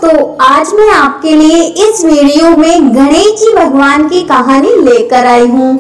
दोस्तों, आज मैं आपके लिए इस वीडियो में गणेश जी भगवान की कहानी लेकर आई हूँ।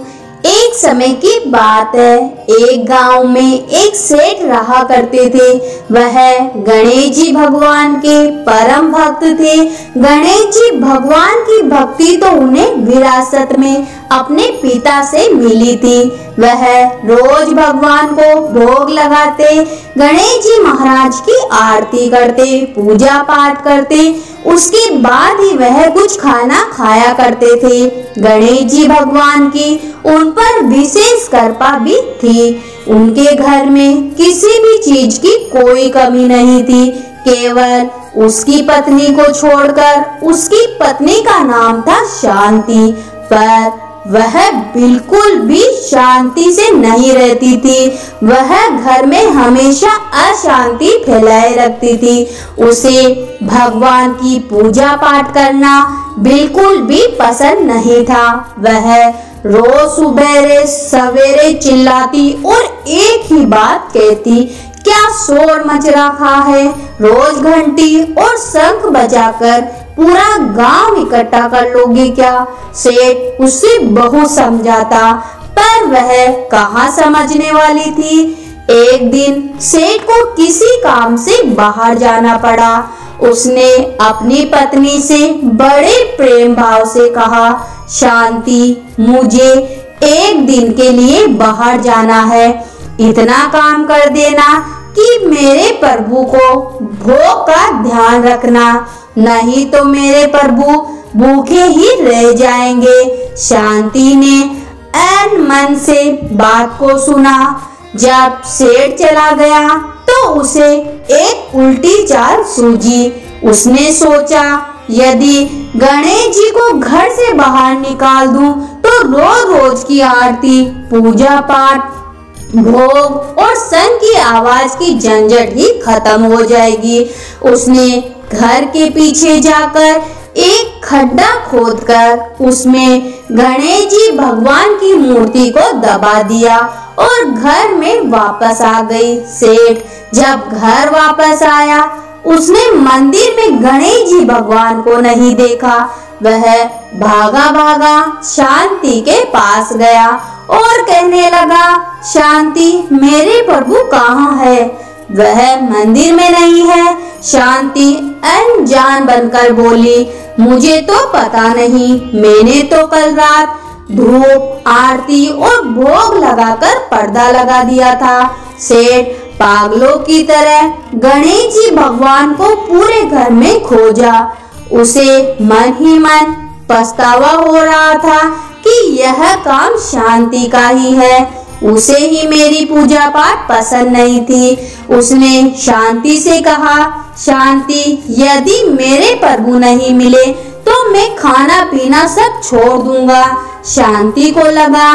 एक समय की बात है, एक गांव में एक सेठ रहा करते थे। वह गणेश जी भगवान के परम भक्त थे। गणेश जी भगवान की भक्ति तो उन्हें विरासत में अपने पिता से मिली थी। वह रोज भगवान को भोग लगाते, गणेश जी महाराज की आरती करते, पूजा पाठ करते। उसके बाद ही वह कुछ खाना खाया करते थे। गणेश जी भगवान की उन पर विशेष कृपा भी थी। उनके घर में किसी भी चीज की कोई कमी नहीं थी। केवल उसकी पत्नी को छोड़कर, उसकी पत्नी का नाम था शांति, पर वह बिल्कुल भी शांति से नहीं रहती थी। वह घर में हमेशा अशांति फैलाए रखती थी। उसे भगवान की पूजा पाठ करना बिल्कुल भी पसंद नहीं था। वह रोज सुबह सवेरे चिल्लाती और एक ही बात कहती, क्या शोर मच रखा है। रोज घंटी और शंख बजाकर पूरा गांव इकट्ठा कर लोगे क्या। सेठ उससे बहुत समझाता, पर वह कहाँ समझने वाली थी। एक दिन सेठ को किसी काम से बाहर जाना पड़ा। उसने अपनी पत्नी से बड़े प्रेम भाव से कहा, शांति, मुझे एक दिन के लिए बाहर जाना है। इतना काम कर देना कि मेरे प्रभु को भोग का ध्यान रखना, नहीं तो मेरे प्रभु भूखे ही रह जाएंगे। शांति ने ऐन मन से बात को सुना। जब सेठ चला गया तो उसे एक उल्टी चाल सूझी। उसने सोचा, यदि गणेश जी को घर से बाहर निकाल दूं तो रोज रोज की आरती, पूजा पाठ, भोग और शंख की आवाज की झंझट ही खत्म हो जाएगी। उसने घर के पीछे जाकर एक खड्डा खोदकर उसमें गणेश जी भगवान की मूर्ति को दबा दिया और घर में वापस आ गई। सेठ जब घर वापस आया, उसने मंदिर में गणेश जी भगवान को नहीं देखा। वह भागा भागा शांति के पास गया और कहने लगा, शांति, मेरे प्रभु कहाँ है। वह मंदिर में नहीं है। शांति अनजान बनकर बोली, मुझे तो पता नहीं, मैंने तो कल रात धूप, आरती और भोग लगाकर पर्दा लगा दिया था। सेठ पागलों की तरह गणेश जी भगवान को पूरे घर में खोजा। उसे मन ही मन पछतावा हो रहा था कि यह काम शांति का ही है। उसे ही मेरी पूजा पाठ पसंद नहीं थी। उसने शांति से कहा, शांति, यदि मेरे प्रभु नहीं मिले तो मैं खाना पीना सब छोड़ दूंगा। शांति को लगा,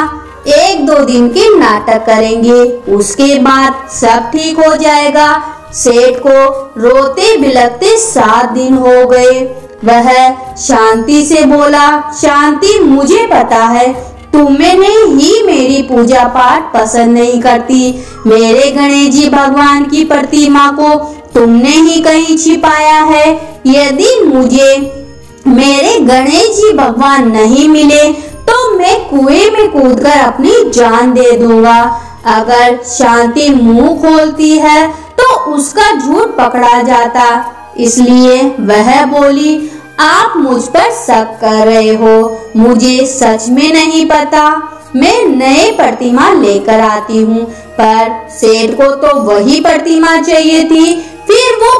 एक दो दिन के नाटक करेंगे, उसके बाद सब ठीक हो जाएगा। सेठ को रोते बिलखते 7 दिन हो गए। वह शांति से बोला, शांति, मुझे पता है तुमने ही मेरी पूजा पाठ पसंद नहीं करती। मेरे गणेश जी भगवान की प्रतिमा को तुमने ही कहीं छिपाया है। यदि मुझे मेरे गणेश जी भगवान नहीं मिले तो मैं कुएं में कूदकर अपनी जान दे दूंगा। अगर शांति मुंह खोलती है तो उसका झूठ पकड़ा जाता। इसलिए वह बोली, आप मुझ पर शक कर रहे हो, मुझे सच में नहीं पता। मैं नए प्रतिमा लेकर आती हूँ। पर सेठ को तो वही प्रतिमा चाहिए थी। फिर वो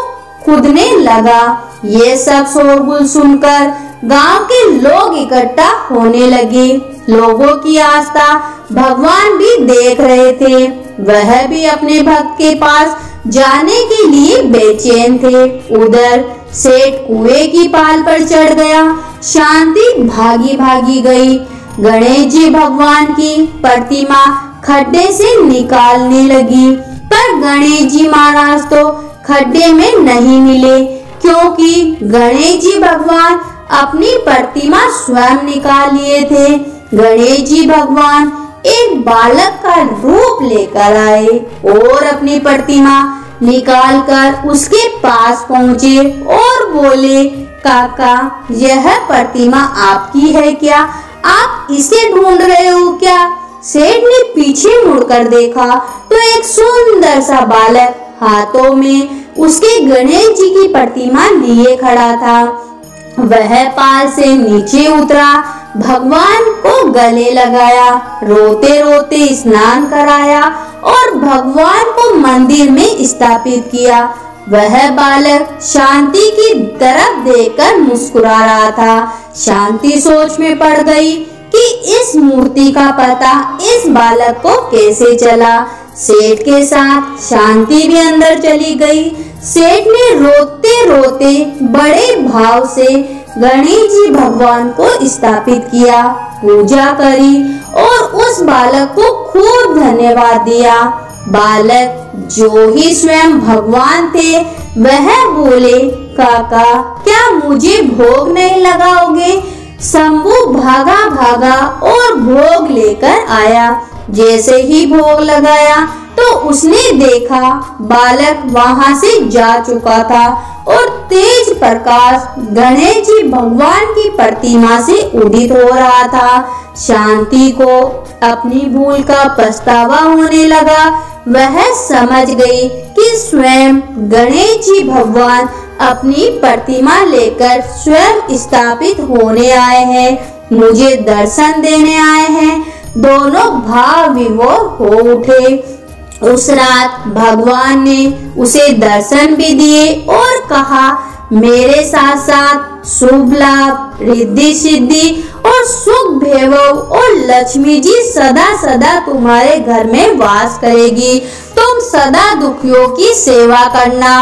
कूदने लगा। ये सब शोरगुल सुनकर गांव के लोग इकट्ठा होने लगे। लोगों की आस्था भगवान भी देख रहे थे। वह भी अपने भक्त के पास जाने के लिए बेचैन थे। उधर सेठ कुएं की पाल पर चढ़ गया। शांति भागी भागी गई। गणेश जी भगवान की प्रतिमा खड्डे से निकालने लगी, पर गणेश जी महाराज तो खड्डे में नहीं मिले, क्योंकि गणेश जी भगवान अपनी प्रतिमा स्वयं निकाल लिए थे। गणेश जी भगवान एक बालक का रूप लेकर आए और अपनी प्रतिमा निकालकर उसके पास पहुंचे और बोले, काका यह प्रतिमा आपकी है क्या? आप इसे ढूंढ रहे हो क्या? सेठ ने पीछे मुड़कर देखा तो एक सुंदर सा बालक हाथों में उसके गणेश जी की प्रतिमा लिए खड़ा था। वह पाल से नीचे उतरा, भगवान को गले लगाया, रोते रोते स्नान कराया और भगवान को मंदिर में स्थापित किया। वह बालक शांति की तरफ देखकर मुस्कुरा रहा था। शांति सोच में पड़ गई कि इस मूर्ति का पता इस बालक को कैसे चला। सेठ के साथ शांति भी अंदर चली गई। सेठ ने रोते रोते बड़े भाव से गणेश जी भगवान को स्थापित किया, पूजा करी और उस बालक को खूब धन्यवाद दिया। बालक जो ही स्वयं भगवान थे वह बोले, काका क्या मुझे भोग नहीं लगाओगे? शंभू भागा भागा और भोग लेकर आया। जैसे ही भोग लगाया तो उसने देखा बालक वहां से जा चुका था और तेज प्रकाश गणेश जी भगवान की प्रतिमा से उदित हो रहा था। शांति को अपनी भूल का पछतावा होने लगा। वह समझ गई कि स्वयं गणेश जी भगवान अपनी प्रतिमा लेकर स्वयं स्थापित होने आए हैं, मुझे दर्शन देने आए हैं। दोनों भाव विभोर हो उठे। उस रात भगवान ने उसे दर्शन भी दिए और कहा, मेरे साथ साथ शुभ लाभ, रिद्धि सिद्धि और सुख वैभव और लक्ष्मी जी सदा सदा तुम्हारे घर में वास करेगी। तुम सदा दुखियों की सेवा करना।